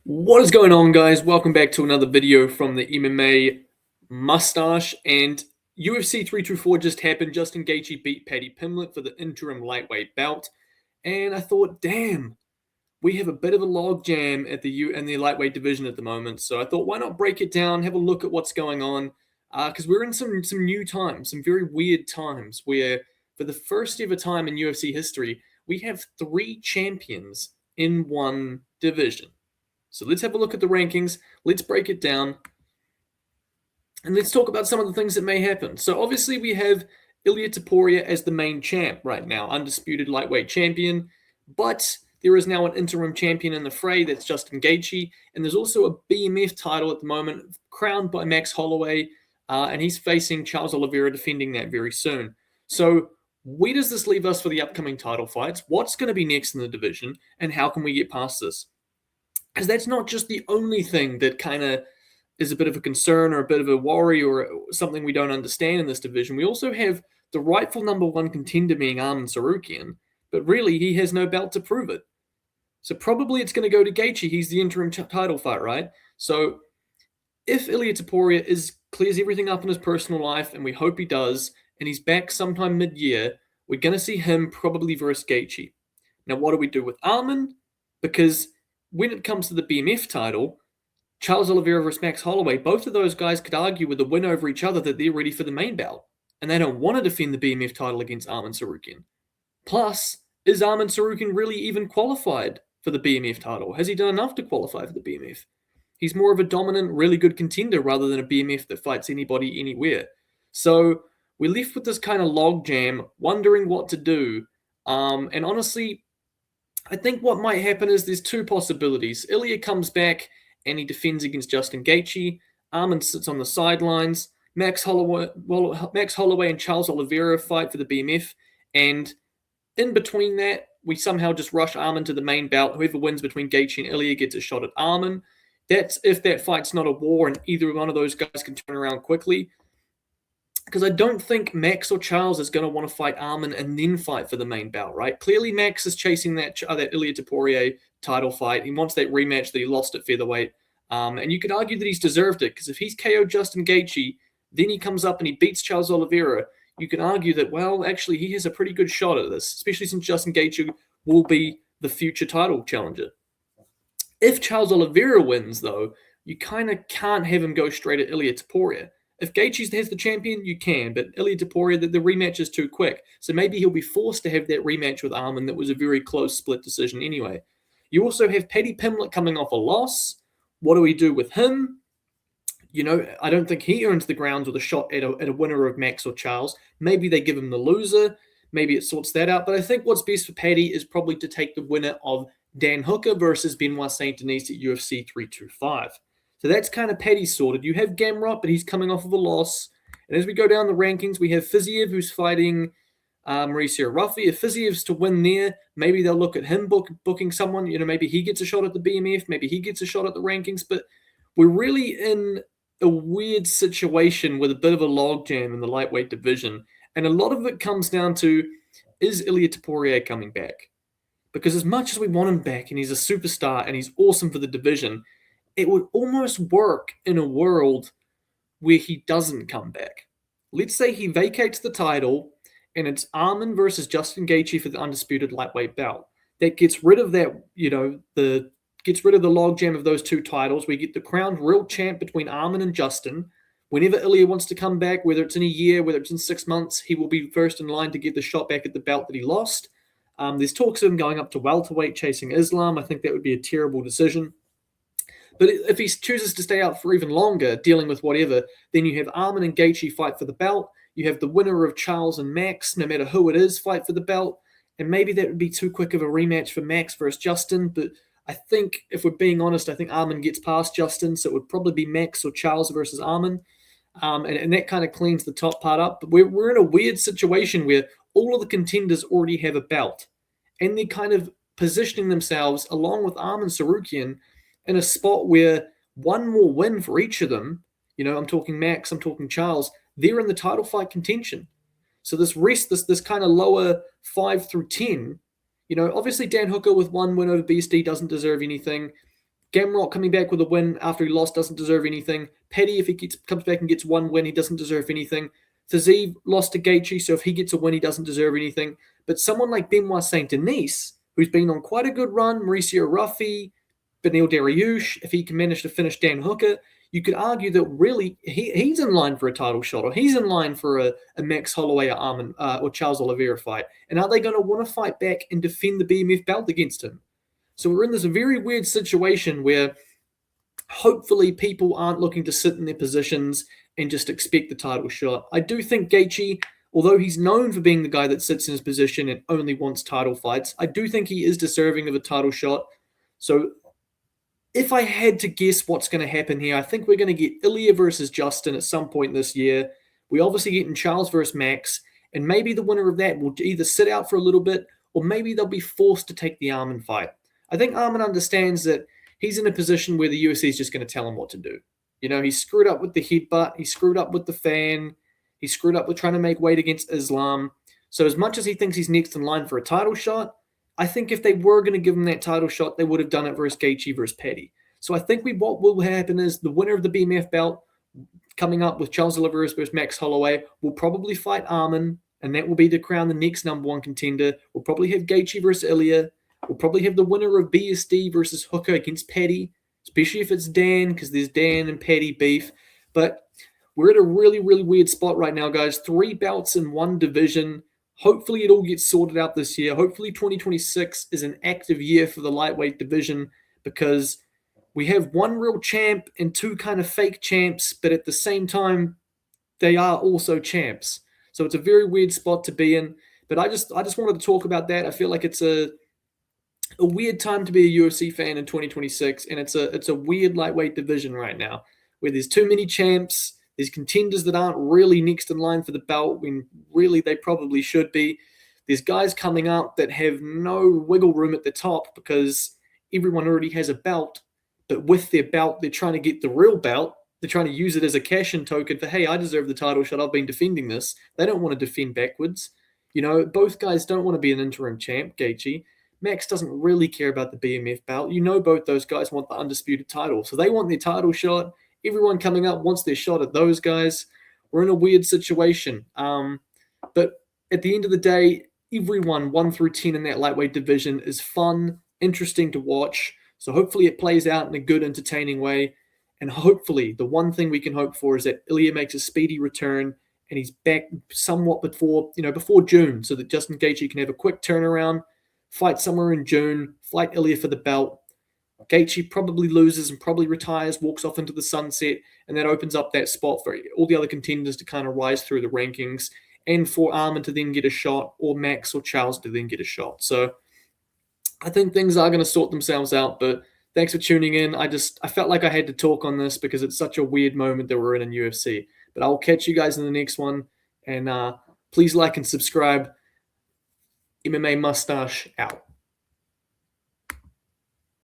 What is going on, guys? Welcome back to another video from the MMA mustache. And UFC 324 just happened. Justin Gaethje beat Paddy Pimblett for the interim lightweight belt. And I thought, damn, we have a bit of a logjam at in the lightweight division at the moment. So I thought, why not break it down, have a look at what's going on? Because we're in some new times, some very weird times where, for the first ever time in UFC history, we have three champions in one division. So let's have a look at the rankings. Let's break it down. And let's talk about some of the things that may happen. So obviously we have Ilia Topuria as the main champ right now, undisputed lightweight champion. But there is now an interim champion in the fray. That's Justin Gaethje. And there's also a BMF title at the moment, crowned by Max Holloway. And he's facing Charles Oliveira, defending that very soon. So where does this leave us for the upcoming title fights? What's going to be next in the division? And how can we get past this? Because that's not just the only thing that kind of is a bit of a concern or a bit of a worry or something we don't understand in this division. We also have the rightful number one contender being Arman Tsarukyan, but really he has no belt to prove it. So probably it's going to go to Gaethje. He's the interim title fight, right? So if Ilia Topuria clears everything up in his personal life, and we hope he does, and he's back sometime mid-year, we're going to see him probably versus Gaethje. Now, what do we do with Arman? Because when it comes to the BMF title, Charles Oliveira versus Max Holloway, both of those guys could argue with a win over each other that they're ready for the main bout. And they don't want to defend the BMF title against Arman Tsarukyan. Plus, is Arman Tsarukyan really even qualified for the BMF title? Has he done enough to qualify for the BMF? He's more of a dominant, really good contender rather than a BMF that fights anybody anywhere. So we're left with this kind of logjam, wondering what to do. And honestly, I think what might happen is there's two possibilities. Ilia comes back and he defends against Justin Gaethje. Arman sits on the sidelines. Max Holloway and Charles Oliveira fight for the BMF. And in between that, we somehow just rush Arman to the main bout. Whoever wins between Gaethje and Ilia gets a shot at Arman. That's if that fight's not a war and either one of those guys can turn around quickly. Because I don't think Max or Charles is going to want to fight Arman and then fight for the main bout, right? Clearly, Max is chasing that Ilia Topuria title fight. He wants that rematch that he lost at featherweight. And you could argue that he's deserved it, because if he's KO'd Justin Gaethje, then he comes up and he beats Charles Oliveira, you can argue that, well, actually, he has a pretty good shot at this, especially since Justin Gaethje will be the future title challenger. If Charles Oliveira wins, though, you kind of can't have him go straight at Ilia Topuria. If Gaethje has the champion, you can, but Ilia Topuria, the rematch is too quick. So maybe he'll be forced to have that rematch with Arman that was a very close split decision anyway. You also have Paddy Pimblett coming off a loss. What do we do with him? I don't think he earns the grounds with a shot at a winner of Max or Charles. Maybe they give him the loser. Maybe it sorts that out. But I think what's best for Paddy is probably to take the winner of Dan Hooker versus Benoit Saint Denis at UFC 325. So that's kind of Paddy sorted. You have Gamrot, but he's coming off of a loss. And as we go down the rankings, we have Fiziev, who's fighting Mauricio Ruffy. If Fiziev's to win there, maybe they'll look at him booking someone. Maybe he gets a shot at the BMF. Maybe he gets a shot at the rankings. But we're really in a weird situation with a bit of a logjam in the lightweight division. And a lot of it comes down to, is Ilia Topuria coming back? Because as much as we want him back, and he's a superstar, and he's awesome for the division, it would almost work in a world where he doesn't come back. Let's say he vacates the title and it's Arman versus Justin Gaethje for the undisputed lightweight bout. That gets rid of that, gets rid of the logjam of those two titles. We get the crowned real champ between Arman and Justin. Whenever Ilia wants to come back, whether it's in a year, whether it's in 6 months, he will be first in line to get the shot back at the belt that he lost. There's talks of him going up to welterweight, chasing Islam. I think that would be a terrible decision. But if he chooses to stay out for even longer, dealing with whatever, then you have Arman and Gaethje fight for the belt. You have the winner of Charles and Max, no matter who it is, fight for the belt. And maybe that would be too quick of a rematch for Max versus Justin. But I think, if we're being honest, I think Arman gets past Justin. So it would probably be Max or Charles versus Arman. And that kind of cleans the top part up. But we're in a weird situation where all of the contenders already have a belt. And they're kind of positioning themselves, along with Arman Tsarukyan, in a spot where one more win for each of them, I'm talking Max, I'm talking Charles, they're in the title fight contention. So this kind of lower 5 through 10, obviously Dan Hooker with one win over BSD doesn't deserve anything. Gamrot coming back with a win after he lost doesn't deserve anything. Petty, if he comes back and gets one win, he doesn't deserve anything. Fiziev lost to Gaethje, so if he gets a win, he doesn't deserve anything. But someone like Benoit Saint Denis, who's been on quite a good run, Mauricio Ruffy, Beneil Dariush, if he can manage to finish Dan Hooker, you could argue that really he's in line for a title shot, or he's in line for a Max Holloway or Charles Oliveira fight. And are they going to want to fight back and defend the BMF belt against him? So we're in this very weird situation where hopefully people aren't looking to sit in their positions and just expect the title shot. I do think Gaethje, although he's known for being the guy that sits in his position and only wants title fights, I do think he is deserving of a title shot. So if I had to guess what's going to happen here, I think we're going to get Ilia versus Justin at some point this year. We obviously get in Charles versus Max, and maybe the winner of that will either sit out for a little bit, or maybe they'll be forced to take the Arman fight. I think Arman understands that he's in a position where the UFC is just going to tell him what to do. You know, he screwed up with the headbutt, he screwed up with the fan, he screwed up with trying to make weight against Islam. So as much as he thinks he's next in line for a title shot, I think if they were going to give him that title shot, they would have done it versus Gaethje versus Petty. So I think what will happen is the winner of the BMF belt coming up with Charles Oliveira versus Max Holloway will probably fight Arman, and that will be to crown the next number one contender. We'll probably have Gaethje versus Ilia. We'll probably have the winner of BSD versus Hooker against Petty, especially if it's Dan, because there's Dan and Petty beef. But we're at a really, really weird spot right now, guys. 3 belts in one division. Hopefully it all gets sorted out this year. Hopefully 2026 is an active year for the lightweight division, because we have one real champ and 2 kind of fake champs, but at the same time, they are also champs. So it's a very weird spot to be in. But I just wanted to talk about that. I feel like it's a weird time to be a UFC fan in 2026, and it's a weird lightweight division right now, where there's too many champs. There's contenders that aren't really next in line for the belt when really they probably should be. There's guys coming up that have no wiggle room at the top because everyone already has a belt, but with their belt, they're trying to get the real belt. They're trying to use it as a cash-in token for, hey, I deserve the title shot. I've been defending this. They don't want to defend backwards. You know, both guys don't want to be an interim champ, Gaethje. Max doesn't really care about the BMF belt. You know, both those guys want the undisputed title. So they want their title shot. Everyone coming up wants their shot at those guys. We're in a weird situation. But at the end of the day, everyone 1 through 10 in that lightweight division is fun, interesting to watch. So hopefully it plays out in a good, entertaining way. And hopefully the one thing we can hope for is that Ilia makes a speedy return and he's back somewhat before June, so that Justin Gaethje can have a quick turnaround, fight somewhere in June, fight Ilia for the belt. Gaethje probably loses and probably retires, walks off into the sunset, and that opens up that spot for all the other contenders to kind of rise through the rankings, and for Arman to then get a shot, or Max or Charles to then get a shot. So I think things are going to sort themselves out, but thanks for tuning in. I felt like I had to talk on this because it's such a weird moment that we're in UFC. But I'll catch you guys in the next one, and please like and subscribe. MMA Mustache out.